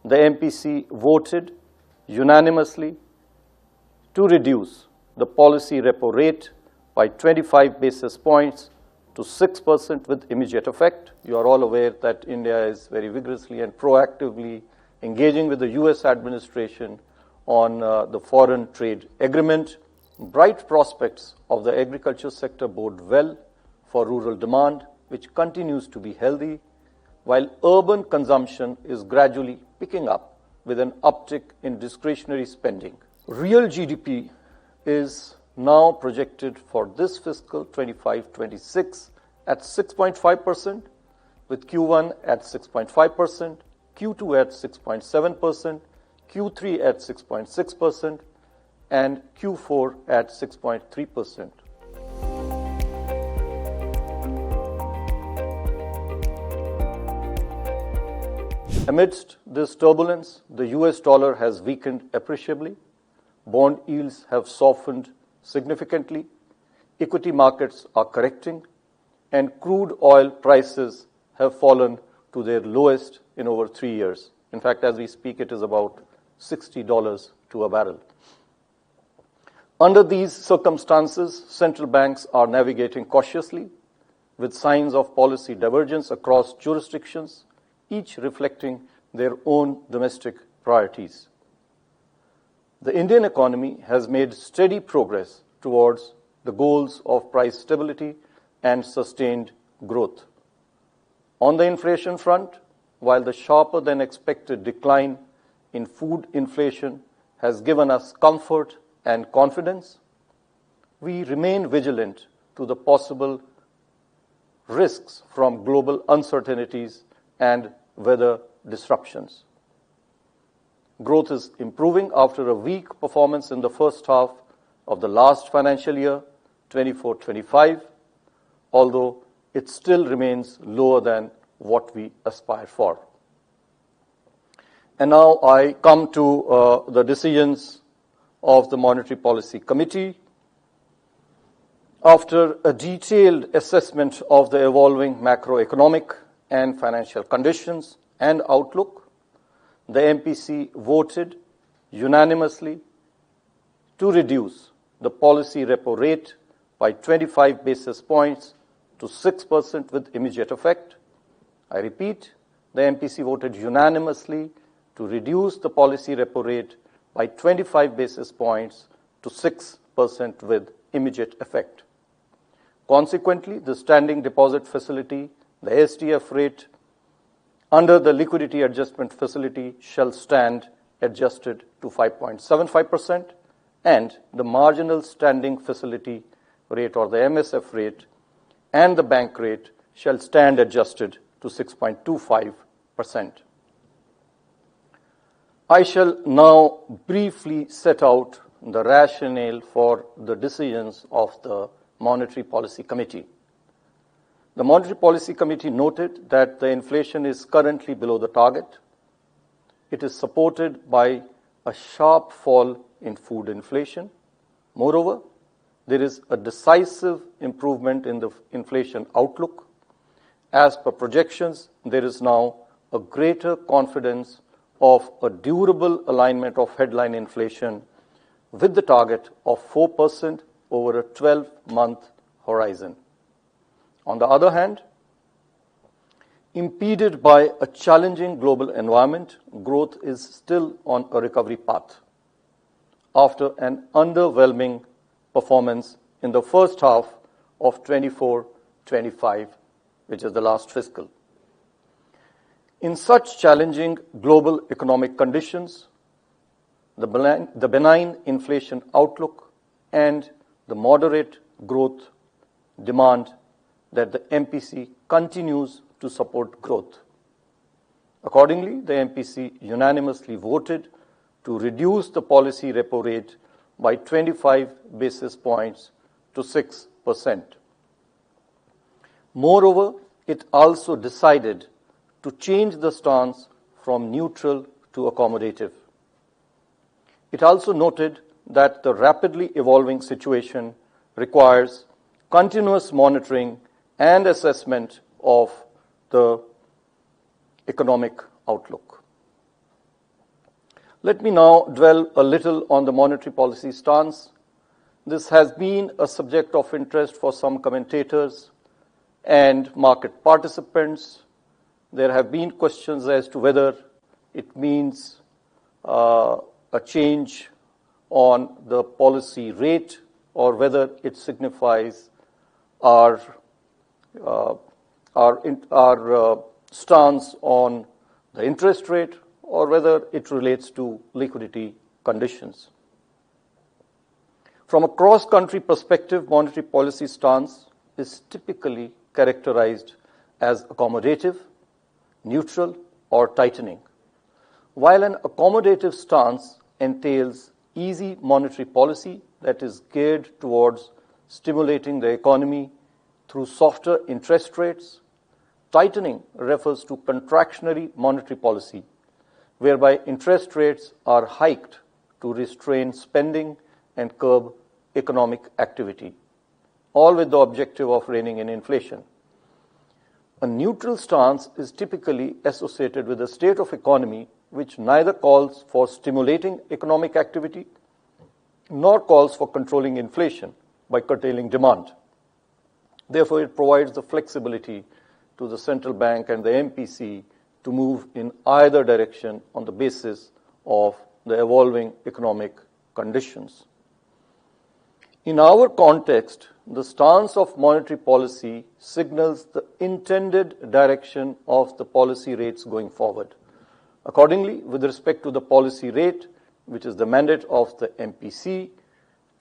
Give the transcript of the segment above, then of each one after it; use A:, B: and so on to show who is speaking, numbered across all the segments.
A: the MPC voted unanimously to reduce the policy repo rate by 25 basis points to 6% with immediate effect. You are all aware that India is very vigorously and proactively engaging with the US administration on the foreign trade agreement. Bright prospects of the agriculture sector bode well for rural demand, which continues to be healthy, while urban consumption is gradually picking up with an uptick in discretionary spending. Real GDP is now projected for this fiscal 25-26 at 6.5%, with Q1 at 6.5%, Q2 at 6.7%, Q3 at 6.6%, and Q4 at 6.3%. Amidst this turbulence, the US dollar has weakened appreciably, bond yields have softened significantly, equity markets are correcting, and crude oil prices have fallen to their lowest in over 3 years. In fact, as we speak, it is about $60 to a barrel. Under these circumstances, central banks are navigating cautiously with signs of policy divergence across jurisdictions, each reflecting their own domestic priorities. The Indian economy has made steady progress towards the goals of price stability and sustained growth. On the inflation front, while the sharper than expected decline in food inflation has given us comfort and confidence, we remain vigilant to the possible risks from global uncertainties and weather disruptions. Growth is improving after a weak performance in the first half of the last financial year, 24-25, although it still remains lower than what we aspire for. And now I come to the decisions of the Monetary Policy Committee. After a detailed assessment of the evolving macroeconomic and financial conditions and outlook, the MPC voted unanimously to reduce the policy repo rate by 25 basis points to 6% with immediate effect. I repeat, the MPC voted unanimously to reduce the policy repo rate by 25 basis points to 6% with immediate effect. Consequently, the standing deposit facility, the SDF rate, under the liquidity adjustment facility shall stand adjusted to 5.75%, and the marginal standing facility rate, or the MSF rate, and the bank rate shall stand adjusted to 6.25%. I shall now briefly set out the rationale for the decisions of the Monetary Policy Committee. The Monetary Policy Committee noted that the inflation is currently below the target. It is supported by a sharp fall in food inflation. Moreover, there is a decisive improvement in the inflation outlook. As per projections, there is now a greater confidence of a durable alignment of headline inflation with the target of 4% over a 12-month horizon. On the other hand, impeded by a challenging global environment, growth is still on a recovery path after an underwhelming performance in the first half of 24-25, which is the last fiscal. In such challenging global economic conditions, the benign inflation outlook and the moderate growth demand that the MPC continues to support growth. Accordingly, the MPC unanimously voted to reduce the policy repo rate by 25 basis points to 6%. Moreover, it also decided to change the stance from neutral to accommodative. It also noted that the rapidly evolving situation requires continuous monitoring and assessment of the economic outlook. Let me now dwell a little on the monetary policy stance. This has been a subject of interest for some commentators and market participants. There have been questions as to whether it means a change on the policy rate or whether it signifies our stance on the interest rate or whether it relates to liquidity conditions. From a cross-country perspective, monetary policy stance is typically characterized as accommodative, neutral, or tightening. While an accommodative stance entails easy monetary policy that is geared towards stimulating the economy through softer interest rates, tightening refers to contractionary monetary policy, whereby interest rates are hiked to restrain spending and curb economic activity, all with the objective of reining in inflation. A neutral stance is typically associated with a state of economy which neither calls for stimulating economic activity nor calls for controlling inflation by curtailing demand. Therefore, it provides the flexibility to the central bank and the MPC to move in either direction on the basis of the evolving economic conditions. In our context, the stance of monetary policy signals the intended direction of the policy rates going forward. Accordingly, with respect to the policy rate, which is the mandate of the MPC,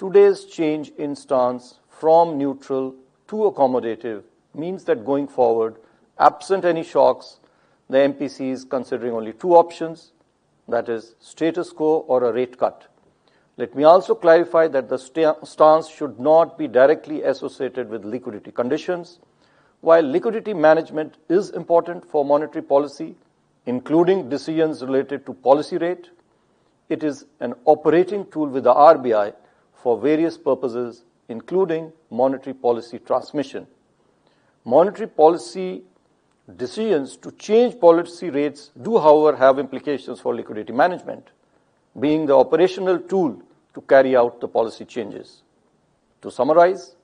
A: today's change in stance from neutral to accommodative means that going forward, absent any shocks, the MPC is considering only two options, that is, status quo or a rate cut. Let me also clarify that the stance should not be directly associated with liquidity conditions. While liquidity management is important for monetary policy, including decisions related to policy rate, it is an operating tool with the RBI for various purposes, including monetary policy transmission. Monetary policy decisions to change policy rates do, however, have implications for liquidity management, being the operational tool to carry out the policy changes. To summarize,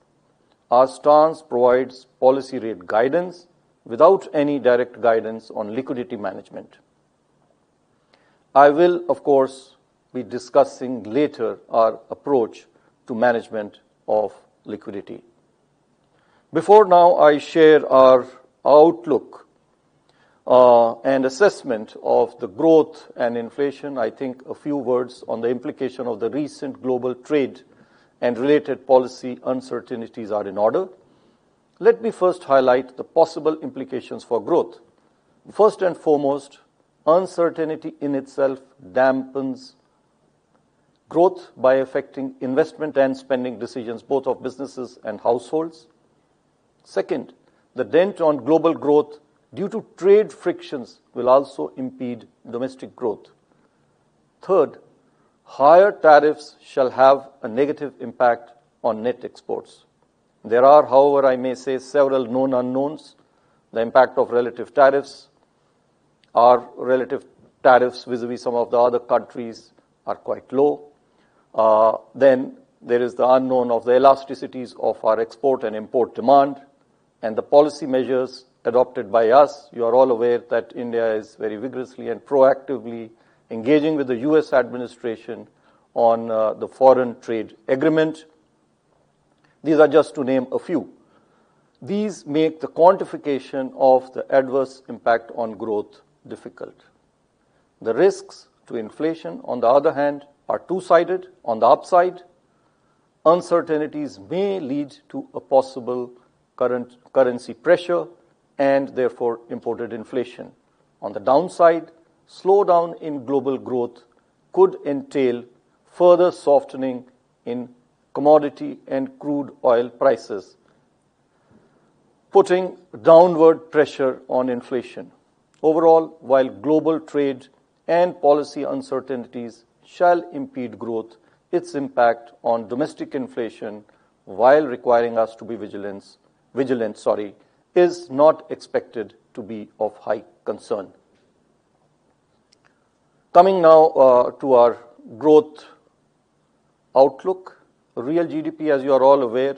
A: our stance provides policy rate guidance without any direct guidance on liquidity management. I will, of course, be discussing later our approach to management of liquidity. Before now I share our outlook and assessment of the growth and inflation, I think a few words on the implication of the recent global trade and related policy uncertainties are in order. Let me first highlight the possible implications for growth. First and foremost, uncertainty in itself dampens growth by affecting investment and spending decisions both of businesses and households. Second, the dent on global growth due to trade frictions will also impede domestic growth. Third, higher tariffs shall have a negative impact on net exports. There are, however, I may say, several known unknowns. The impact of relative tariffs. Our relative tariffs vis-a-vis some of the other countries are quite low. Then there is the unknown of the elasticities of our export and import demand and the policy measures adopted by us. You are all aware that India is very vigorously and proactively engaging with the US administration on the foreign trade agreement. These are just to name a few. These make the quantification of the adverse impact on growth difficult. The risks to inflation, on the other hand, are two-sided. On the upside, uncertainties may lead to a possible currency pressure and therefore imported inflation. On the downside, slowdown in global growth could entail further softening in commodity and crude oil prices, putting downward pressure on inflation. Overall, while global trade and policy uncertainties shall impede growth, its impact on domestic inflation, while requiring us to be vigilant, is not expected to be of high concern. Coming now to our growth outlook. Real GDP, as you are all aware,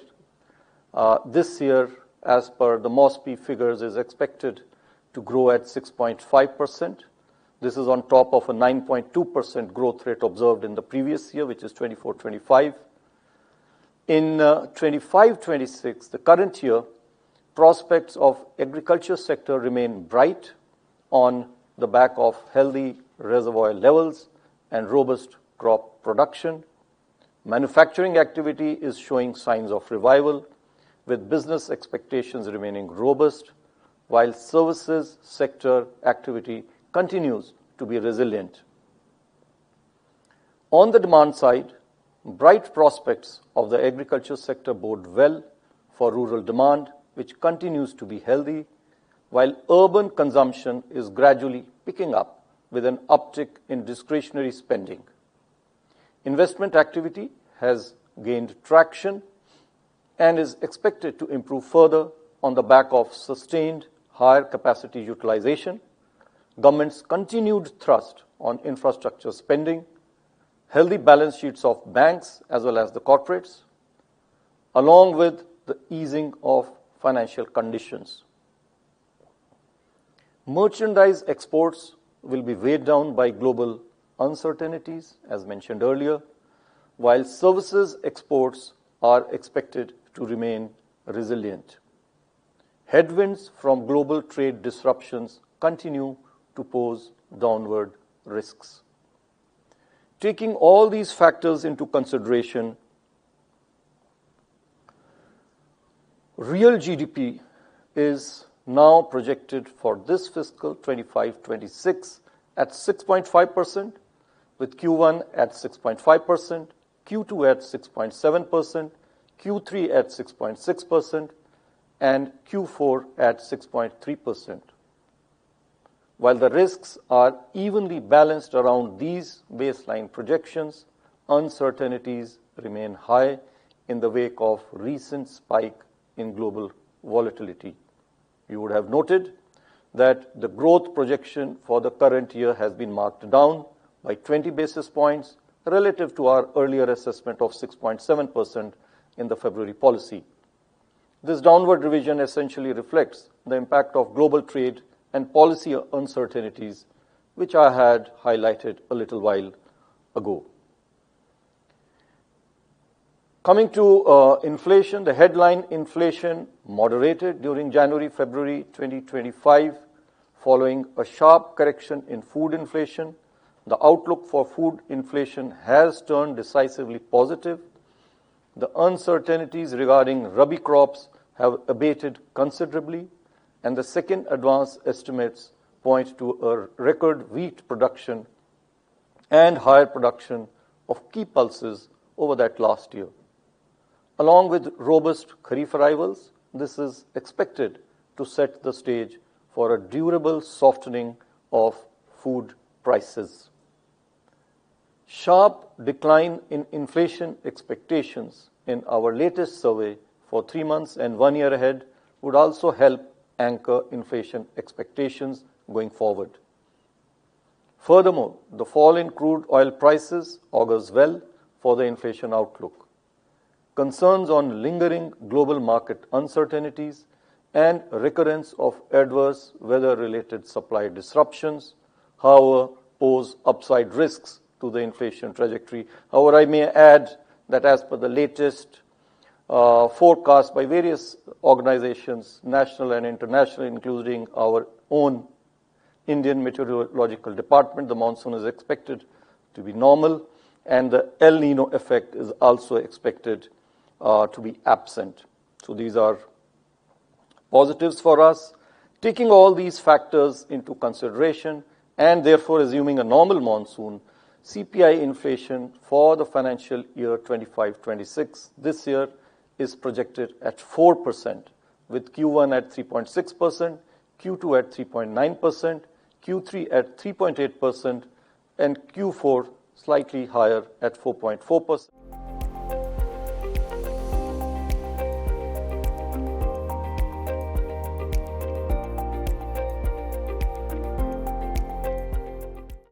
A: this year, as per the MOSPI figures, is expected to grow at 6.5%. This is on top of a 9.2% growth rate observed in the previous year, which is 24-25. In 25-26, the current year, prospects of agriculture sector remain bright on the back of healthy reservoir levels and robust crop production. Manufacturing activity is showing signs of revival, with business expectations remaining robust, while services sector activity continues to be resilient. On the demand side, bright prospects of the agriculture sector bode well for rural demand, which continues to be healthy, while urban consumption is gradually picking up with an uptick in discretionary spending. Investment activity has gained traction and is expected to improve further on the back of sustained higher capacity utilization, government's continued thrust on infrastructure spending, healthy balance sheets of banks as well as the corporates, along with the easing of financial conditions. Merchandise exports will be weighed down by global uncertainties, as mentioned earlier, while services exports are expected to remain resilient. Headwinds from global trade disruptions continue to pose downward risks. Taking all these factors into consideration, real GDP is now projected for this fiscal 25-26 at 6.5%, with Q1 at 6.5%, Q2 at 6.7%, Q3 at 6.6%, and Q4 at 6.3%. While the risks are evenly balanced around these baseline projections, uncertainties remain high in the wake of recent spike in global volatility. You would have noted that the growth projection for the current year has been marked down by 20 basis points relative to our earlier assessment of 6.7% in the February policy. This downward revision essentially reflects the impact of global trade and policy uncertainties, which I had highlighted a little while ago. Coming to inflation, the headline inflation moderated during January-February 2025 following a sharp correction in food inflation. The outlook for food inflation has turned decisively positive. The uncertainties regarding rabi crops have abated considerably, and the second advance estimates point to a record wheat production and higher production of key pulses over that last year. Along with robust kharif arrivals, this is expected to set the stage for a durable softening of food prices. Sharp decline in inflation expectations in our latest survey for 3 months and 1 year ahead would also help anchor inflation expectations going forward. Furthermore, the fall in crude oil prices augurs well for the inflation outlook. Concerns on lingering global market uncertainties and recurrence of adverse weather-related supply disruptions, however, pose upside risks to the inflation trajectory. However, I may add that as per the latest forecast by various organizations, national and international, including our own Indian Meteorological Department, the monsoon is expected to be normal, and the El Nino effect is also expected to be absent. So these are positives for us. Taking all these factors into consideration and therefore assuming a normal monsoon, CPI inflation for the financial year 25-26 this year is projected at 4%, with Q1 at 3.6%, Q2 at 3.9%, Q3 at 3.8%, and Q4 slightly higher at 4.4%.